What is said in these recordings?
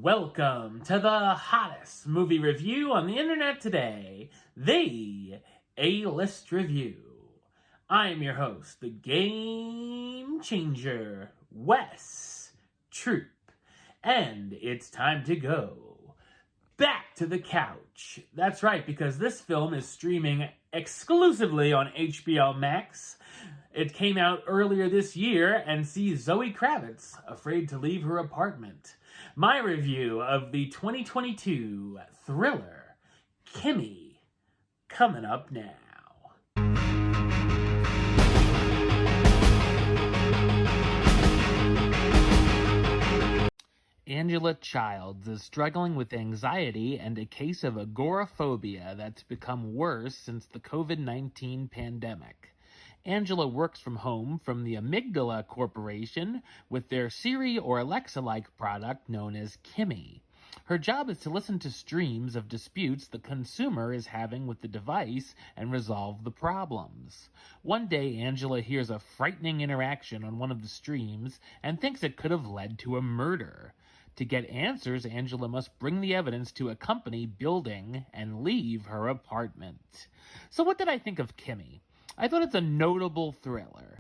Welcome to the hottest movie review on the internet today, the A-List Review. I am your host, the Game Changer, Wes Troop, and it's time to go back to the couch. That's right, because this film is streaming exclusively on HBO Max. It came out earlier this year and sees Zoe Kravitz afraid to leave her apartment. My review of the 2022 thriller, Kimi, coming up now. Angela Childs is struggling with anxiety and a case of agoraphobia that's become worse since the COVID-19 pandemic. Angela works from home from the Amygdala Corporation with their Siri or Alexa-like product known as Kimi. Her job is to listen to streams of disputes the consumer is having with the device and resolve the problems. One day, Angela hears a frightening interaction on one of the streams and thinks it could have led to a murder. To get answers, Angela must bring the evidence to a company building and leave her apartment. So what did I think of Kimi? I thought it's a notable thriller.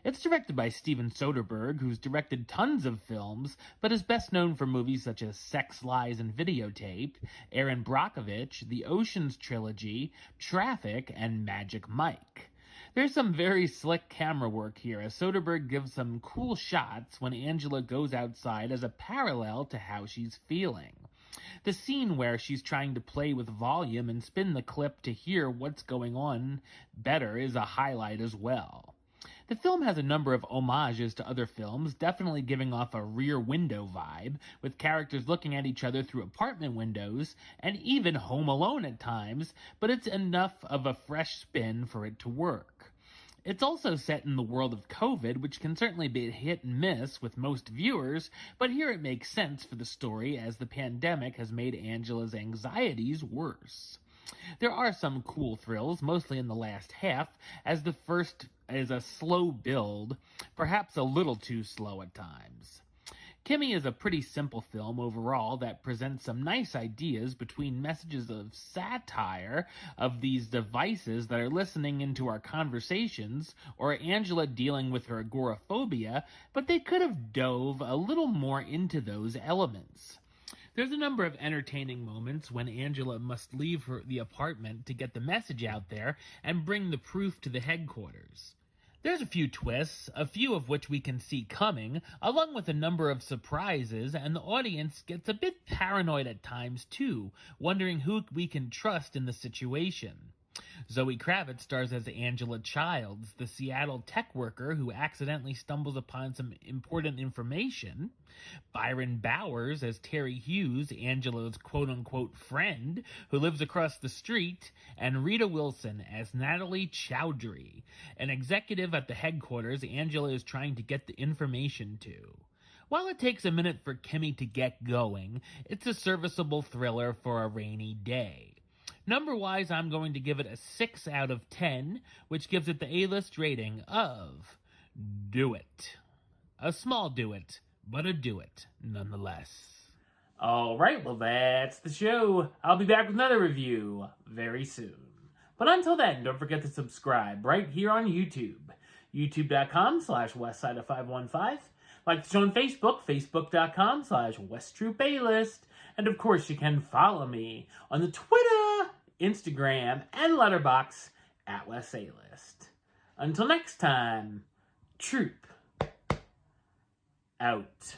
It's directed by Steven Soderbergh, who's directed tons of films, but is best known for movies such as Sex, Lies, and Videotape, Aaron Brockovich, the Ocean's Trilogy, Traffic, and Magic Mike. There's some very slick camera work here, as Soderbergh gives some cool shots when Angela goes outside as a parallel to how she's feeling. The scene where she's trying to play with volume and spin the clip to hear what's going on better is a highlight as well. The film has a number of homages to other films, definitely giving off a Rear Window vibe, with characters looking at each other through apartment windows, and even Home Alone at times, but it's enough of a fresh spin for it to work. It's also set in the world of COVID, which can certainly be hit and miss with most viewers, but here it makes sense for the story as the pandemic has made Angela's anxieties worse. There are some cool thrills, mostly in the last half, as the first is a slow build, perhaps a little too slow at times. Kimi is a pretty simple film overall that presents some nice ideas between messages of satire of these devices that are listening into our conversations, or Angela dealing with her agoraphobia, but they could have dove a little more into those elements. There's a number of entertaining moments when Angela must leave the apartment to get the message out there and bring the proof to the headquarters. There's a few twists, a few of which we can see coming, along with a number of surprises, and the audience gets a bit paranoid at times too, wondering who we can trust in the situation. Zoe Kravitz stars as Angela Childs, the Seattle tech worker who accidentally stumbles upon some important information. Byron Bowers as Terry Hughes, Angela's quote-unquote friend, who lives across the street. And Rita Wilson as Natalie Chowdhury, an executive at the headquarters Angela is trying to get the information to. While it takes a minute for Kimi to get going, it's a serviceable thriller for a rainy day. Number-wise, I'm going to give it a 6 out of 10, which gives it the A-list rating of do it. A small do it, but a do it nonetheless. Alright, well that's the show. I'll be back with another review very soon. But until then, don't forget to subscribe right here on YouTube. youtube.com/westside515. Like the show on Facebook, facebook.com/WesTroopAlist. And of course, you can follow me on the Twitter, Instagram, and Letterboxd at WesAlist. Until next time, Troop out.